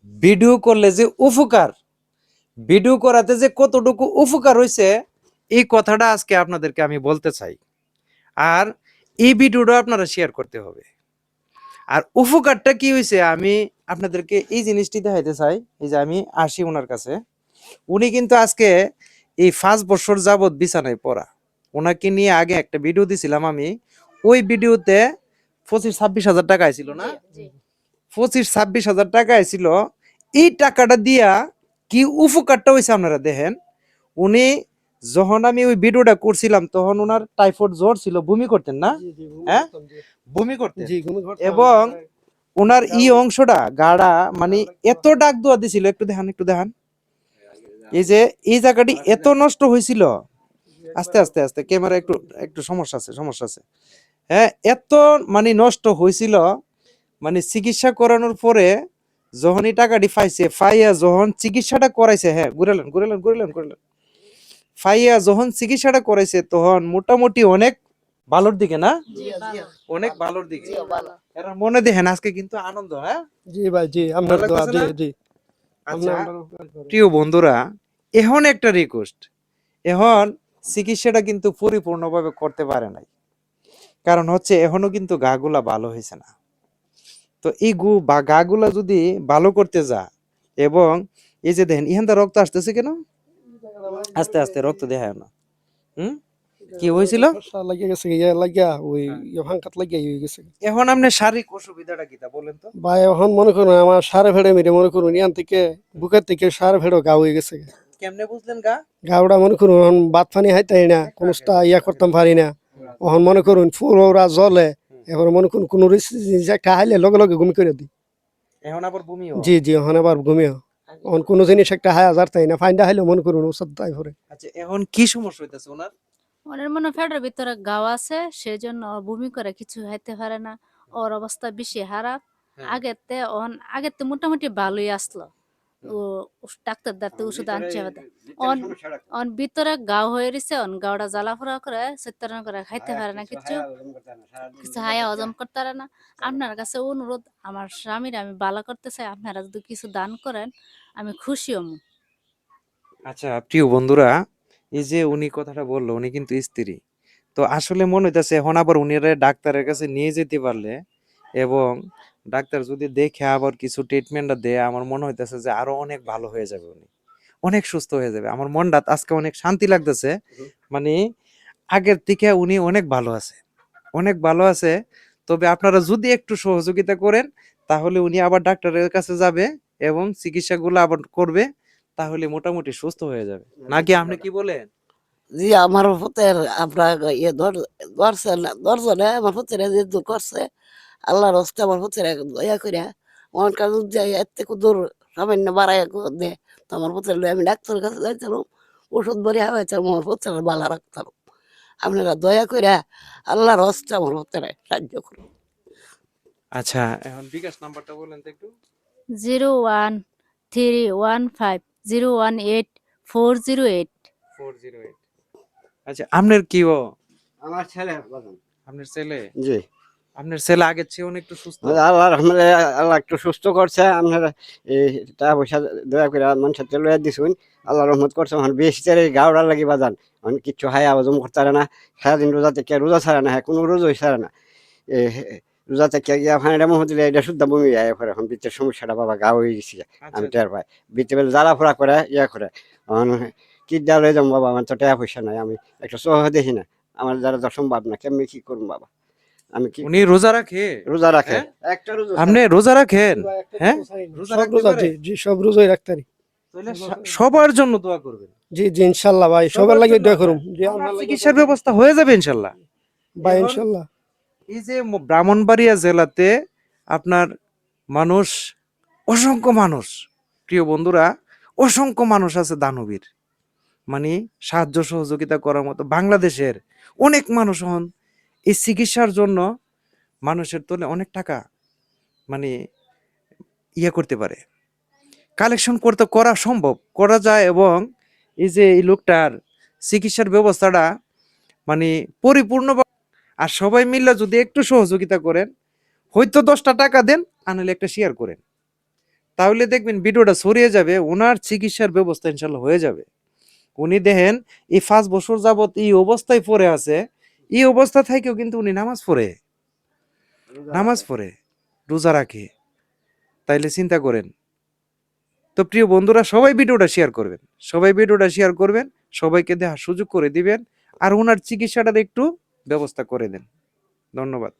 Video করলে যে উপকার, ভিডিও করাতে যে কতটুকু উপকার হয়েছে, এই কথাটা আজকে আপনাদেরকে আমি বলতে চাই। আর এই ভিডিওটা আপনারা শেয়ার করতে হবে। আর উপকারটা কি হয়েছে আমি আপনাদেরকে এই জিনিসটি দেখাইতে চাই। এই যে আমি আসি ওনার কাছে, উনি কিন্তু আজকে এই 5 বছর যাবৎ বিছানায় পড়া। ওনাকে নিয়ে আগে একটা ভিডিও দিছিলাম আমি, ওই ভিডিওতে 25-26 হাজার টাকা ছিল না, 25-26 হাজার টাকা ছিল। এই টাকাটা দিয়া কি উপকারটা হয়েছে আপনারা দেখেন। উনি যখন আমি ওই ভিডিওটা করছিলাম তখন ওনার টাইফয়েড জ্বর ছিল, বমি করতেন না, হ্যাঁ বমি করতেন, এবং ওনার এই অংশটা গাড়া মানে এত ডাক দোয়া দিছিল, একটু দেখান একটু দেখান, এই যে এই জায়গাটি এত নষ্ট হয়েছিল। আস্তে আস্তে আস্তে ক্যামেরা একটু একটু সমস্যা আছে, সমস্যা আছে, হ্যাঁ এত মানে নষ্ট হয়েছিল। মানে চিকিৎসা করানোর পরে যখন এই টাকাটি পাইছে, পাইয়া যখন চিকিৎসাটা করাইছে, হ্যাঁ ঘুরালেন ঘুরালেন ঘুরালেন ঘুরালেন, পাইয়া যখন চিকিৎসাটা করাইছে তখন মোটামুটি অনেক ভালোর দিকে না, অনেক ভালোর দিকে। এর মনে দেখেন আজকে কিন্তু আনন্দ, হ্যাঁ জি ভাই, জি আপনার দোয়া, জি জি। আচ্ছা প্রিয় বন্ধুরা, এখন একটা রিকোয়েস্ট, এখন চিকিৎসাটা কিন্তু পরিপূর্ণভাবে করতে পারে নাই, কারণ হচ্ছে এখনো কিন্তু গাগুলা ভালো হয়েছে না। তো এই গাগুলা যদি ভালো করতে যা, এবং এই যে দেখেন ইহান রক্ত আসতেছে কেন, আস্তে আস্তে রক্ত দেখা না, কি হয়েছিল, লাগিয়ে গেছে, ইয়া লাগিয়া ওই হাঙ্কাত লাগিয়া হয়ে গেছে। এখন আপনি শারীরিক অসুবিধাটা কি তা বলেন তো ভাই এখন মনে করুন আমার সারে ভেড়ে মেরে মনে করুন ইয়ান থেকে বুকের থেকে সারে ভেড়ো গা হয়ে গেছে। কেমনে বুঝলেন গা, গাওটা মনে করুন এখন বাত পানি হাইতাই না, কোনোটা ইয়া করতাম পারি না। এখন মনে করুন ফুলরা জলে, এবার মনে করুন কোনো জিনিস একটা হাইলে লগে লগে ঘুমি করে দিই। এখন আবার বমি জি জি, এখন আবার ঘুমিও। এখন কোনো জিনিস একটা হায়া যারতাই না, ফাইনটা হাইলে মনে করুন ওষুধ তাই পরে। আচ্ছা এখন কি সমস্যা হইতাছে ওনার, ওনার মনে পেটের ভিতরে গাও আছে, সেজন্য ও বমি করে কিছু খাইতে পারে না। ওর অবস্থা বেশি খারাপ। আগেতে মোটামুটি ভালোই আসলো। ও ডাক্তার দাঁতে ওষুধ আনছে অন অন ভিতরে গাও হয়ে রয়েছে, অন গাওটা জ্বালাফোড়া করে চিত্তরণ করে খাইতে পারে না, কিছু কিছু হায়া হজম করতে পারে না। আপনার কাছে অনুরোধ, আমার স্বামীর আমি ভালো করতে চাই, আপনারা যদি কিছু দান করেন আমি খুশি হব। আচ্ছা প্রিয় বন্ধুরা, এই যে উনি কথাটা বললো, উনি কিন্তু স্ত্রী। তো আসলে মনে হইতাছে এখন আবার উনিরা ডাক্তারের কাছে নিয়ে যেতে পারলে, এবং ডাক্তার যদি দেখে আবার কিছু ট্রিটমেন্টটা দেয়, আমার মনে হইতাছে যে আরো অনেক ভালো হয়ে যাবে, উনি অনেক সুস্থ হয়ে যাবে। আমার মনটা আজকে অনেক শান্তি লাগতেছে, মানে আগের থেকে উনি অনেক ভালো আছে, অনেক ভালো আছে। তবে আপনারা যদি একটু সহযোগিতা করেন তাহলে উনি আবার ডাক্তারের কাছে যাবে এবং চিকিৎসাগুলো আবার করবে, তাহলে মোটামুটি সুস্থ হয়ে যাবে, নাকি আপনি কি বলেন? জি আমার পুতের আপনার ইয়ে ধরছে না, ধরছে না, আমার পুতের যে দূর করছে আল্লাহর হস্তে, আমার পুতের দয়া করে আমার কাছে যাই এর থেকে দূর সামান্য বাড়াই দে, তো আমার পুতের আমি ডাক্তারের কাছে যাইছিলাম, ওষুধ বড়ি হয়েছিলাম, আমার পুতের ভালো রাখতাম। আপনারা দয়া করে আল্লাহর হস্তে আমার পুতের সাহায্য করুন। আচ্ছা এখন বিকাশ নাম্বারটা বলেন তো একটু। 01315018408। 408। আচ্ছা আপনার কি ও, আমার ছেলে আপনার ছেলে, জি আপনার ছেলে আগের চেয়ে অনেক একটু সুস্থ, আল্লাহ রহমতে আল্লাহ একটু সুস্থ করছে। আপনারা এই টাকা পয়সা দয়া করে মানুষের তেল দিছুন, আল্লাহ রহমত করছে। এখন বেশি গাওড়ার লাগি বাজান, এখন কিচ্ছু হাই আওয়াজম করতে পারে না, সারাদিন রোজা থেকে রোজা ছাড়ে না, হ্যাঁ কোনো রোজাই ছাড়ে না। রোজা থেকে গিয়া ফানিটা মুখ দিলে এটা শুদ্ধ বমি যায় করে। এখন বৃত্তের সমস্যাটা বাবা গা হয়ে গেছে, আমি টের পাই। বৃত্তে বেলা জ্বালা ফোড়া করে করে। কি দেওয়া লয়ে যাবো বাবা, আমার তো টাকা পয়সা নাই, আমি একটা সহ দেখি না, আমার দ্বারা তো সম্ভব না, কেমনি কি করবো বাবা। আমি কি উনি রোজা রাখে, রোজা রাখে, হ্যাঁ? একটা রোজা আপনি রোজা রাখেন, হ্যাঁ রোজা সব রাখতে রোজা, পারে? জি জি, সব রোজাই রাখতারি। তাহলে সবার জন্য দোয়া করবেন। জি জি, ইনশাল্লাহ ভাই, সবার লাগে দোয়া করুন। জি আপনার চিকিৎসার ব্যবস্থা হয়ে যাবে ইনশাল্লাহ ভাই, এখন ইনশাল্লাহ। এই যে ব্রাহ্মণবাড়িয়া জেলাতে আপনার মানুষ, অসংখ্য মানুষ, প্রিয় বন্ধুরা, অসংখ্য মানুষ আছে দানবীর, মানে সাহায্য সহযোগিতা করার মতো। বাংলাদেশের অনেক মানুষ হন এই চিকিৎসার জন্য মানুষের তোলে অনেক টাকা মানে করতে পারে, কালেকশন করা সম্ভব, করা যায়। এবং এই যে এই লোকটার চিকিৎসার ব্যবস্থাটা মানে পরিপূর্ণ, আর সবাই মিলে যদি একটু সহযোগিতা করেন, হয়তো 10টা টাকা দেন, আনালে একটা শেয়ার করেন, তাহলে দেখবেন ভিডিওটা ছড়িয়ে যাবে, ওনার চিকিৎসার ব্যবস্থা ইনশাল্লাহ হয়ে যাবে। উনি দেখেন এই 5 বছর যাবত এই অবস্থায় পড়ে আছে, এই অবস্থা থেকেও কিন্তু উনি নামাজ পড়ে রোজা রাখে। তাইলে চিন্তা করেন। তো প্রিয় বন্ধুরা, সবাই ভিডিওটা শেয়ার করবেন, সবাইকে দেখার সুযোগ করে দিবেন, আর ওনার চিকিৎসাটার একটু ব্যবস্থা করে দেন। ধন্যবাদ।